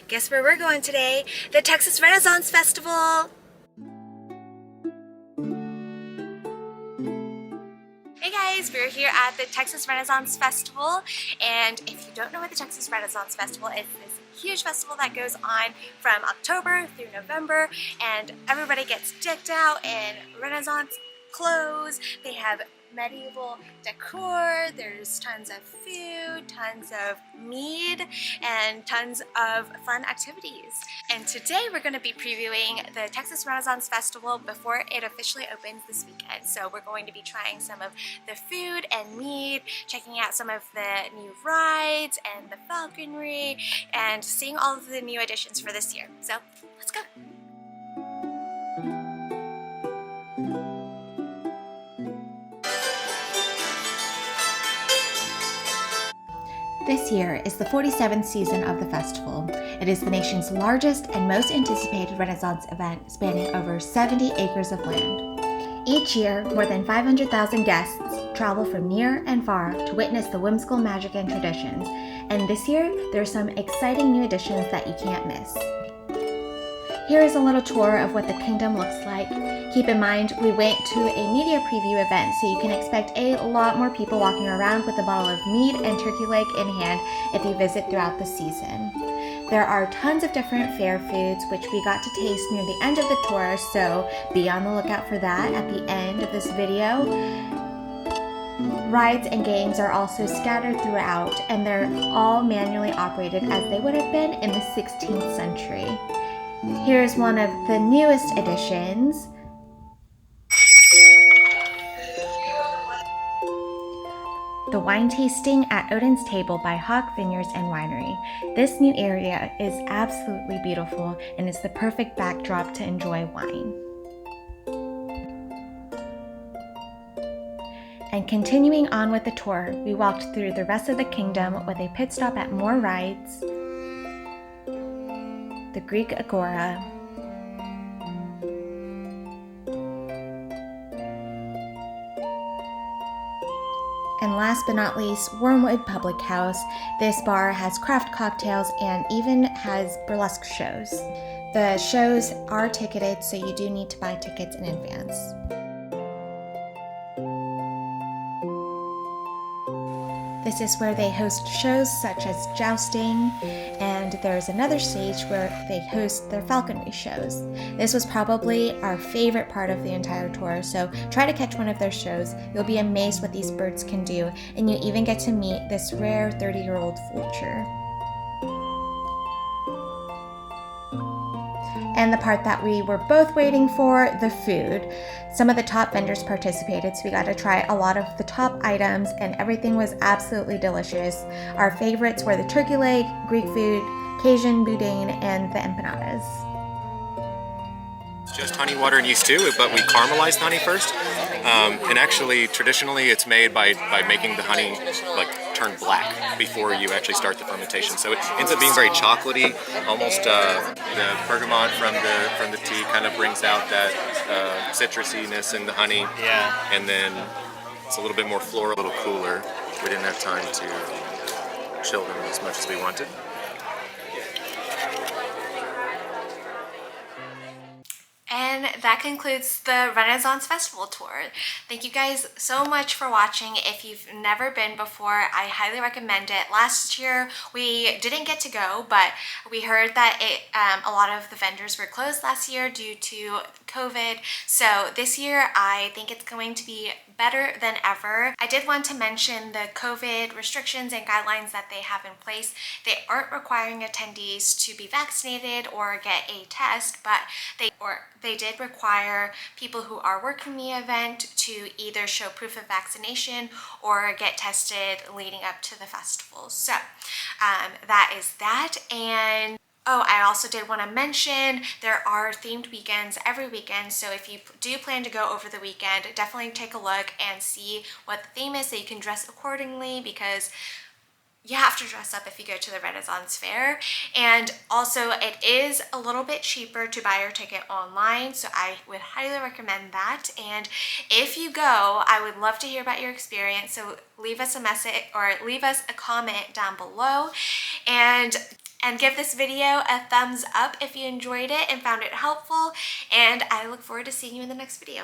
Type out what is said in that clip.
Guess where we're going today? The Texas Renaissance Festival! Hey guys, we're here at the Texas Renaissance Festival, and if you don't know what the Texas Renaissance Festival is, this huge festival that goes on from October through November, and everybody gets decked out in Renaissance clothes. They have medieval decor, there's tons of food, tons of mead, and tons of fun activities. And today we're going to be previewing the Texas Renaissance Festival before it officially opens this weekend. So we're going to be trying some of the food and mead, checking out some of the new rides and the falconry, and seeing all of the new additions for this year. So let's go! This year is the 47th season of the festival. It is the nation's largest and most anticipated Renaissance event, spanning over 70 acres of land. Each year, more than 500,000 guests travel from near and far to witness the whimsical magic and traditions. And this year, there are some exciting new additions that you can't miss. Here is a little tour of what the kingdom looks like. Keep in mind, we went to a media preview event, so you can expect a lot more people walking around with a bottle of mead and turkey leg in hand if you visit throughout the season. There are tons of different fair foods, which we got to taste near the end of the tour, so be on the lookout for that at the end of this video. Rides and games are also scattered throughout, and they're all manually operated as they would have been in the 16th century. Here's one of the newest additions. The wine tasting at Odin's Table by Hawk Vineyards and Winery. This new area is absolutely beautiful and is the perfect backdrop to enjoy wine. And continuing on with the tour, we walked through the rest of the kingdom with a pit stop at more rides, the Greek Agora, and last but not least, Wormwood Public House. This bar has craft cocktails and even has burlesque shows. The shows are ticketed, so you do need to buy tickets in advance. This is where they host shows such as Jousting, and there's another stage where they host their falconry shows. This was probably our favorite part of the entire tour, so try to catch one of their shows. You'll be amazed what these birds can do, and you even get to meet this rare 30-year-old vulture. And the part that we were both waiting for, the food. Some of the top vendors participated, so we got to try a lot of the top items, and everything was absolutely delicious. Our favorites were the turkey leg, Greek food, Cajun boudin, and the empanadas. It's just honey, water, and yeast too, but we caramelize the honey first. And actually, traditionally, it's made by making the honey turn black before you actually start the fermentation. So it ends up being very chocolatey, almost the bergamot from the tea kind of brings out that citrusiness in the honey. Yeah. And then it's a little bit more floral, a little cooler. We didn't have time to chill them as much as we wanted. And that concludes the Renaissance Festival tour. Thank you guys so much for watching. If you've never been before, I highly recommend it. Last year we didn't get to go, but we heard that a lot of the vendors were closed last year due to COVID. So this year I think it's going to be better than ever. I did want to mention the COVID restrictions and guidelines that they have in place. They aren't requiring attendees to be vaccinated or get a test, but they did require people who are working the event to either show proof of vaccination or get tested leading up to the festival. So that is that. And oh, I also did want to mention there are themed weekends every weekend, so if you do plan to go over the weekend, definitely take a look and see what the theme is so you can dress accordingly, because you have to dress up if you go to the Renaissance Fair. And also it is a little bit cheaper to buy your ticket online, so I would highly recommend that. And if you go, I would love to hear about your experience, so leave us a message or leave us a comment down below. And and give this video a thumbs up if you enjoyed it and found it helpful, and I look forward to seeing you in the next video.